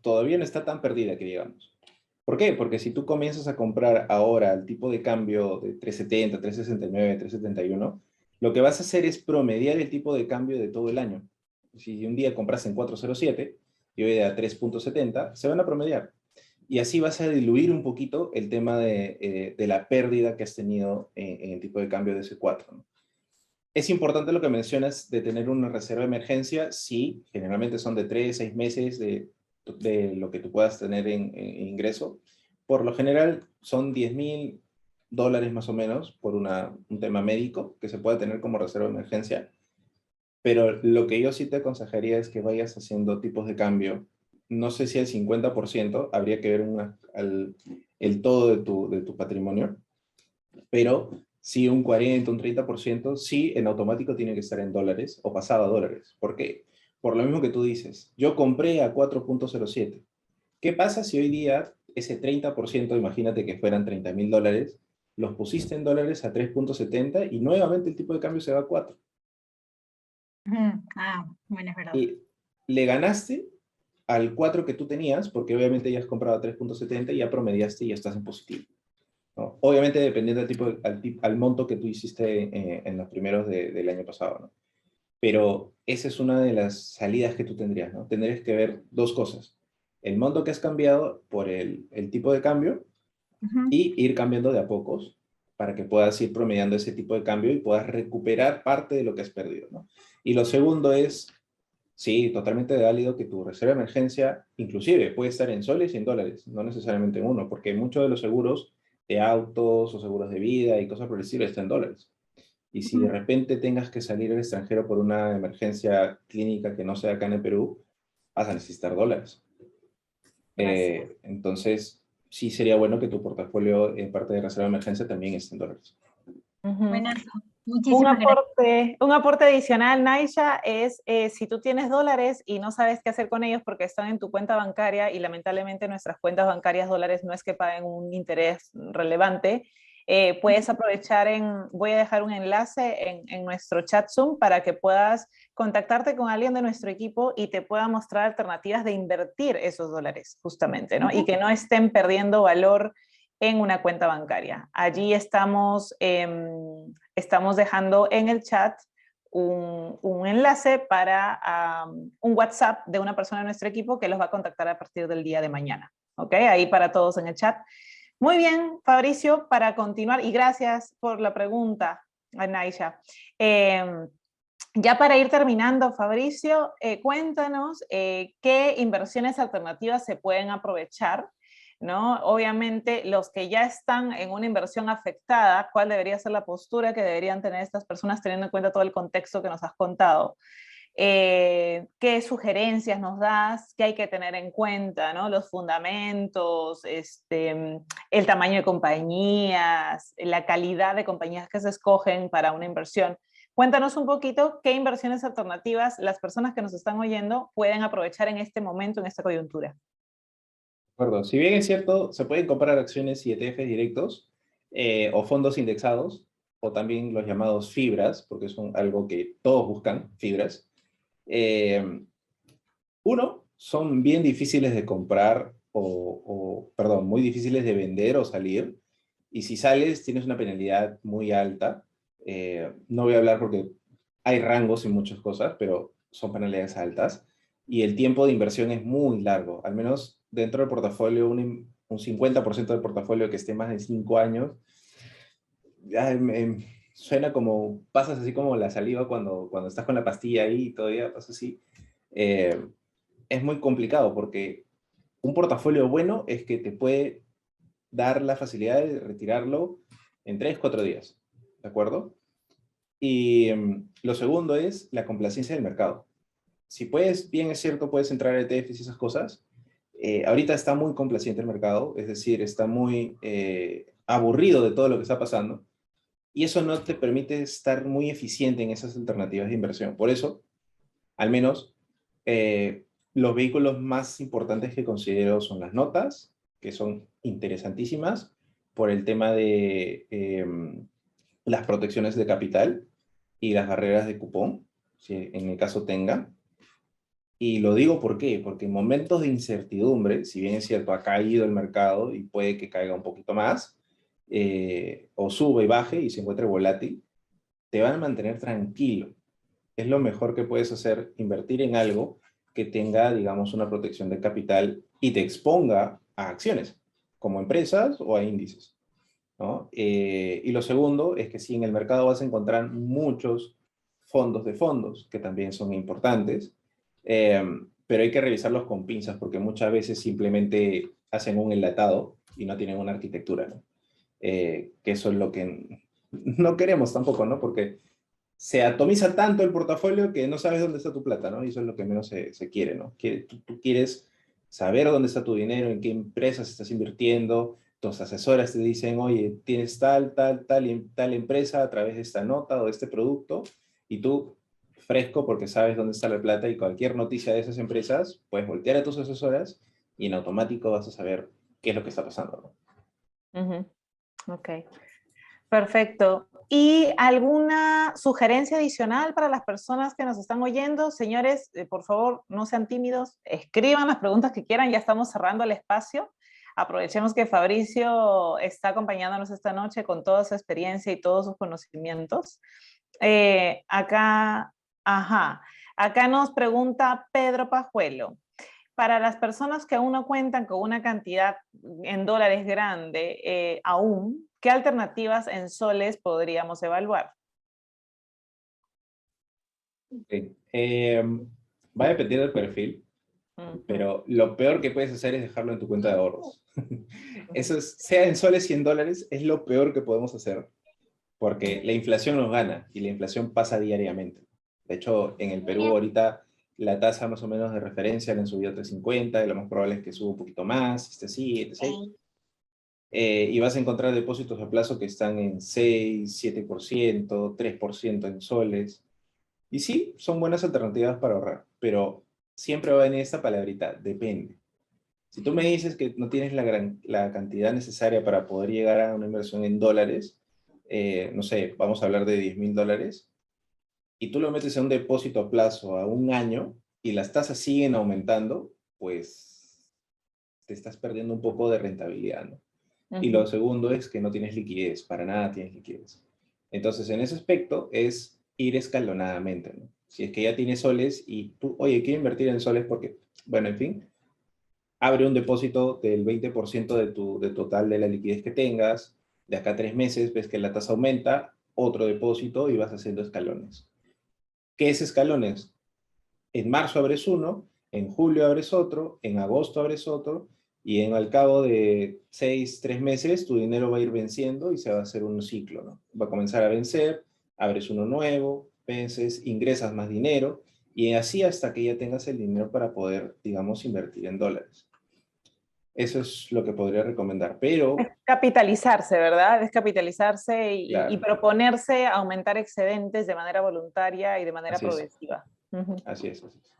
todavía no está tan perdida que digamos. ¿Por qué? Porque si tú comienzas a comprar ahora el tipo de cambio de 3.70, 3.69, 3.71, lo que vas a hacer es promediar el tipo de cambio de todo el año. Si un día compras en 4.07 y hoy a 3.70, se van a promediar. Y así vas a diluir un poquito el tema de la pérdida que has tenido en el tipo de cambio de ese 4, ¿no? Es importante lo que mencionas de tener una reserva de emergencia. Sí, generalmente son de 3 6 meses de lo que tú puedas tener en ingreso. Por lo general son $10,000 más o menos por un tema médico que se pueda tener como reserva de emergencia. Pero lo que yo sí te aconsejaría es que vayas haciendo tipos de cambio no sé si el 50%, habría que ver el todo de tu patrimonio, pero sí un 40, un 30%, sí en automático tiene que estar en dólares o pasado a dólares. ¿Por qué? Por lo mismo que tú dices, yo compré a 4.07. ¿Qué pasa si hoy día ese 30%, imagínate que fueran $30.000, los pusiste en dólares a 3.70 y nuevamente el tipo de cambio se va a 4? Bueno, es verdad. Y le ganaste al 4 que tú tenías, porque obviamente ya has comprado a 3.70 y ya promediaste y ya estás en positivo, ¿no? Obviamente dependiendo al monto que tú hiciste en los primeros del año pasado, ¿no? Pero esa es una de las salidas que tú tendrías, ¿no? Tendrías que ver dos cosas: el monto que has cambiado por el tipo de cambio, Ujú. y ir cambiando de a pocos para que puedas ir promediando ese tipo de cambio y puedas recuperar parte de lo que has perdido, ¿no? Y lo segundo es, sí, totalmente válido que tu reserva de emergencia, inclusive, puede estar en soles y en dólares, no necesariamente en uno, porque muchos de los seguros de autos o seguros de vida y cosas por el estilo están en dólares. Y si de Ujú. repente tengas que salir al extranjero por una emergencia clínica que no sea acá en el Perú, vas a necesitar dólares. Así es. Entonces, sí sería bueno que tu portafolio en parte de reserva de emergencia también esté en dólares. Ujú. Buenas, muchísimas gracias. Un aporte adicional, Naisha, es si tú tienes dólares y no sabes qué hacer con ellos porque están en tu cuenta bancaria y lamentablemente nuestras cuentas bancarias dólares no es que paguen un interés relevante, puedes aprovechar voy a dejar un enlace en nuestro chat Zoom para que puedas contactarte con alguien de nuestro equipo y te pueda mostrar alternativas de invertir esos dólares, justamente, ¿no? Y que no estén perdiendo valor en una cuenta bancaria. Allí estamos dejando en el chat un enlace para un WhatsApp de una persona de nuestro equipo que los va a contactar a partir del día de mañana. ¿Ok? Ahí para todos en el chat. Muy bien, Fabricio, para continuar, y gracias por la pregunta, Naisha. Ya para ir terminando, Fabricio, cuéntanos qué inversiones alternativas se pueden aprovechar, ¿no? Obviamente, los que ya están en una inversión afectada, ¿cuál debería ser la postura que deberían tener estas personas teniendo en cuenta todo el contexto que nos has contado? ¿Qué sugerencias nos das? ¿Qué hay que tener en cuenta? ¿No? Los fundamentos, el tamaño de compañías, la calidad de compañías que se escogen para una inversión. Cuéntanos un poquito qué inversiones alternativas las personas que nos están oyendo pueden aprovechar en este momento, en esta coyuntura. De acuerdo. Si bien es cierto, se pueden comprar acciones y ETFs directos o fondos indexados, o también los llamados fibras, porque son algo que todos buscan, fibras. Uno, son bien difíciles de comprar perdón, muy difíciles de vender o salir. Y si sales, tienes una penalidad muy alta. No voy a hablar porque hay rangos en muchas cosas, pero son penalidades altas. Y el tiempo de inversión es muy largo. Al menos dentro del portafolio, un 50% del portafolio que esté más de 5 años, ya suena como, pasas así como la saliva cuando estás con la pastilla ahí y todavía pasa así. Eh, es muy complicado porque un portafolio bueno es que te puede dar la facilidad de retirarlo en 3, 4 días, ¿de acuerdo? Y lo segundo es la complacencia del mercado. Si puedes, bien es cierto, puedes entrar a ETFs y esas cosas. Ahorita está muy complaciente el mercado, es decir, está muy aburrido de todo lo que está pasando, y eso no te permite estar muy eficiente en esas alternativas de inversión. Por eso, al menos, los vehículos más importantes que considero son las notas, que son interesantísimas por el tema de las protecciones de capital y las barreras de cupón, si en el caso tenga. Y lo digo ¿por qué? Porque en momentos de incertidumbre, si bien es cierto, ha caído el mercado y puede que caiga un poquito más, o sube y baje y se encuentre volátil, te van a mantener tranquilo. Es lo mejor que puedes hacer, invertir en algo que tenga, digamos, una protección de capital y te exponga a acciones, como empresas o a índices, ¿no? Y lo segundo es que sí, en el mercado vas a encontrar muchos fondos de fondos, que también son importantes, eh, pero hay que revisarlos con pinzas porque muchas veces simplemente hacen un enlatado y no tienen una arquitectura, ¿no? Que eso es lo que no queremos tampoco, ¿no? Porque se atomiza tanto el portafolio que no sabes dónde está tu plata, ¿no? Y eso es lo que menos se quiere, ¿no? Tú quieres saber dónde está tu dinero, en qué empresas estás invirtiendo. Tus asesoras te dicen, oye, tienes tal empresa a través de esta nota o de este producto, y tú, fresco, porque sabes dónde está la plata, y cualquier noticia de esas empresas, puedes voltear a tus asesoras y en automático vas a saber qué es lo que está pasando, ¿no? Ujú. Ok, perfecto. ¿Y alguna sugerencia adicional para las personas que nos están oyendo? Señores, por favor, no sean tímidos, escriban las preguntas que quieran, ya estamos cerrando el espacio. Aprovechemos que Fabricio está acompañándonos esta noche con toda su experiencia y todos sus conocimientos. Acá, ajá, acá nos pregunta Pedro Pajuelo. Para las personas que aún no cuentan con una cantidad en dólares grande, aún, ¿qué alternativas en soles podríamos evaluar? Okay. Va a depender del perfil, pero lo peor que puedes hacer es dejarlo en tu cuenta de ahorros. Eso es, sea en soles y en dólares, es lo peor que podemos hacer, porque la inflación nos gana y la inflación pasa diariamente. De hecho, en el Perú ahorita la tasa más o menos de referencia la han subido a 3.50, y lo más probable es que suba un poquito más, sí, etc. Y vas a encontrar depósitos a plazo que están en 6, 7%, 3% en soles. Y sí, son buenas alternativas para ahorrar, pero siempre va a venir esta palabrita, depende. Si tú me dices que no tienes la cantidad necesaria para poder llegar a una inversión en dólares, no sé, vamos a hablar de $10,000, y tú lo metes en un depósito a plazo a un año y las tasas siguen aumentando, pues te estás perdiendo un poco de rentabilidad, ¿no? Y lo segundo es que no tienes liquidez, para nada tienes liquidez. Entonces, en ese aspecto es ir escalonadamente, ¿no? Si es que ya tienes soles y tú, oye, quiero invertir en soles porque, bueno, en fin, abre un depósito del 20% de total de la liquidez que tengas. De acá a 3 meses ves que la tasa aumenta, otro depósito, y vas haciendo escalones. ¿Qué es escalones? En marzo abres uno, en julio abres otro, en agosto abres otro, y al cabo de 3 meses tu dinero va a ir venciendo y se va a hacer un ciclo, ¿no? Va a comenzar a vencer, abres uno nuevo, vences, ingresas más dinero, y así hasta que ya tengas el dinero para poder, digamos, invertir en dólares. Eso es lo que podría recomendar, pero... Es capitalizarse, ¿verdad? Es capitalizarse y Claro, proponerse aumentar excedentes de manera voluntaria y de manera así es, progresiva. así es, así es.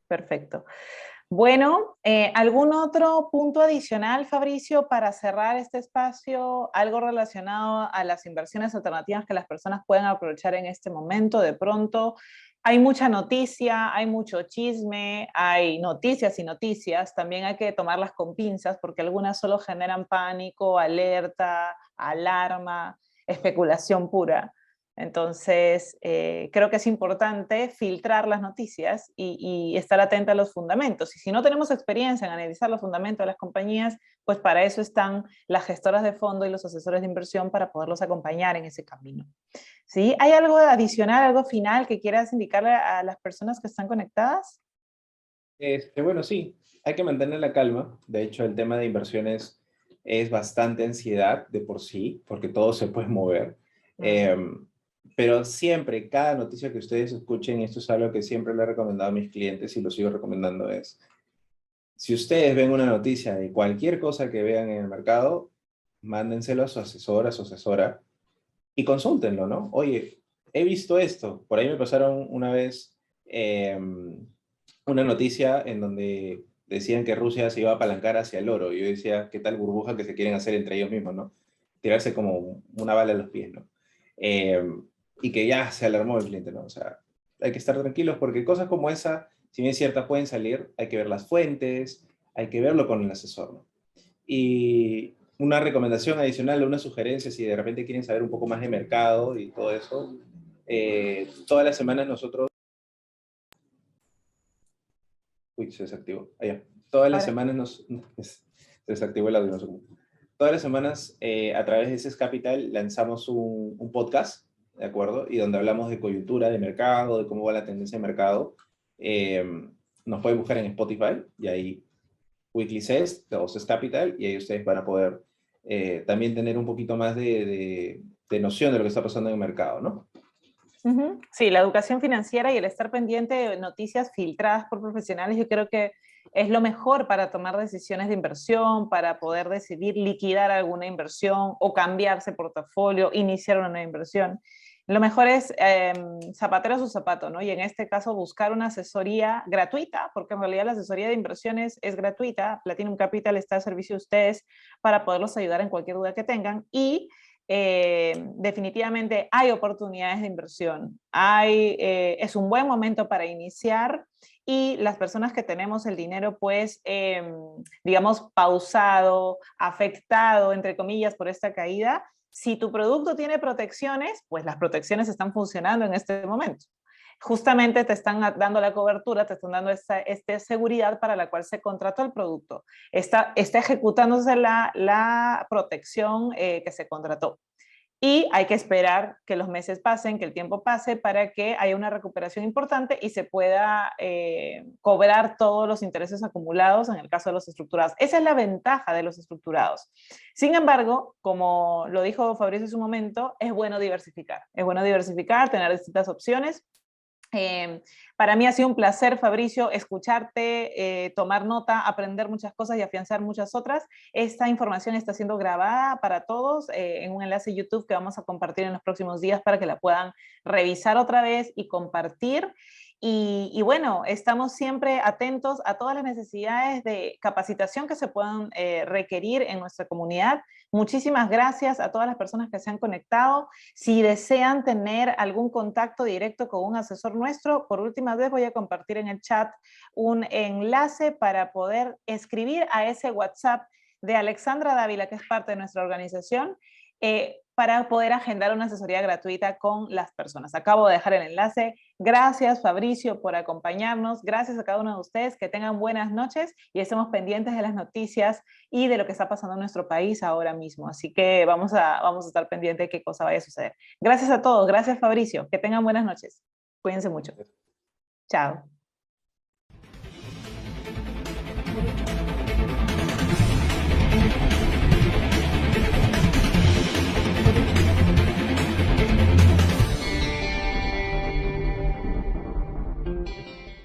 Perfecto. Bueno, ¿algún otro punto adicional, Fabricio, para cerrar este espacio? Algo relacionado a las inversiones alternativas que las personas pueden aprovechar en este momento. De pronto, hay mucha noticia, hay mucho chisme, hay noticias y noticias. También hay que tomarlas con pinzas porque algunas solo generan pánico, alerta, alarma, especulación pura. Entonces, creo que es importante filtrar las noticias y estar atenta a los fundamentos. Y si no tenemos experiencia en analizar los fundamentos de las compañías, pues para eso están las gestoras de fondo y los asesores de inversión para poderlos acompañar en ese camino. ¿Sí? ¿Hay algo adicional, algo final que quieras indicarle a las personas que están conectadas? Bueno, sí, hay que mantener la calma. De hecho, el tema de inversiones es bastante ansiedad de por sí, porque todo se puede mover. Pero siempre, cada noticia que ustedes escuchen, y esto es algo que siempre le he recomendado a mis clientes y lo sigo recomendando, es, si ustedes ven una noticia de cualquier cosa que vean en el mercado, mándenselo a su asesor, a su asesora, y consúltenlo, ¿no? Oye, he visto esto. Por ahí me pasaron una vez una noticia en donde decían que Rusia se iba a apalancar hacia el oro. Y yo decía, ¿qué tal burbuja que se quieren hacer entre ellos mismos, ¿no? Tirarse como una bala a los pies, ¿no? Y que ya se alarmó el cliente, ¿no? O sea, hay que estar tranquilos porque cosas como esa, si bien ciertas pueden salir, hay que ver las fuentes, hay que verlo con el asesor, ¿no? Y una recomendación adicional, una sugerencia, si de repente quieren saber un poco más de mercado y todo eso, todas las semanas nosotros... Uy, se desactivó. Allá. Todas las Ahora, semanas se desactivó el audio. No sé cómo. Todas las semanas, a través de CES Capital, lanzamos un podcast, ¿de acuerdo? Y donde hablamos de coyuntura, de mercado, de cómo va la tendencia de mercado. Nos pueden buscar en Spotify y ahí Weekly CES o CES Capital, y ahí ustedes van a poder también tener un poquito más de noción de lo que está pasando en el mercado, ¿no? sí, la educación financiera y el estar pendiente de noticias filtradas por profesionales, yo creo que es lo mejor para tomar decisiones de inversión, para poder decidir liquidar alguna inversión o cambiarse portafolio, iniciar una nueva inversión. Lo mejor es zapatero a su zapato, ¿no? Y en este caso buscar una asesoría gratuita, porque en realidad la asesoría de inversiones es gratuita. Platinum Capital está al servicio de ustedes para poderlos ayudar en cualquier duda que tengan. Y definitivamente hay oportunidades de inversión. Es un buen momento para iniciar, y las personas que tenemos el dinero, pues, digamos, pausado, afectado, entre comillas, por esta caída, si tu producto tiene protecciones, pues las protecciones están funcionando en este momento. Justamente te están dando la cobertura, te están dando esta seguridad para la cual se contrató el producto. Está ejecutándose la protección que se contrató. Y hay que esperar que los meses pasen, que el tiempo pase, para que haya una recuperación importante y se pueda cobrar todos los intereses acumulados en el caso de los estructurados. Esa es la ventaja de los estructurados. Sin embargo, como lo dijo Fabricio en su momento, es bueno diversificar. Es bueno diversificar, tener distintas opciones. Para mí ha sido un placer, Fabricio, escucharte, tomar nota, aprender muchas cosas y afianzar muchas otras. Esta información está siendo grabada para todos en un enlace YouTube que vamos a compartir en los próximos días para que la puedan revisar otra vez y compartir. Y bueno, estamos siempre atentos a todas las necesidades de capacitación que se puedan requerir en nuestra comunidad. Muchísimas gracias a todas las personas que se han conectado. Si desean tener algún contacto directo con un asesor nuestro, por última vez voy a compartir en el chat un enlace para poder escribir a ese WhatsApp de Alexandra Dávila, que es parte de nuestra organización, para poder agendar una asesoría gratuita con las personas. Acabo de dejar el enlace. Gracias, Fabricio, por acompañarnos. Gracias a cada uno de ustedes. Que tengan buenas noches y estemos pendientes de las noticias y de lo que está pasando en nuestro país ahora mismo. Así que vamos a estar pendientes de qué cosa vaya a suceder. Gracias a todos. Gracias, Fabricio. Que tengan buenas noches. Cuídense mucho. Chao.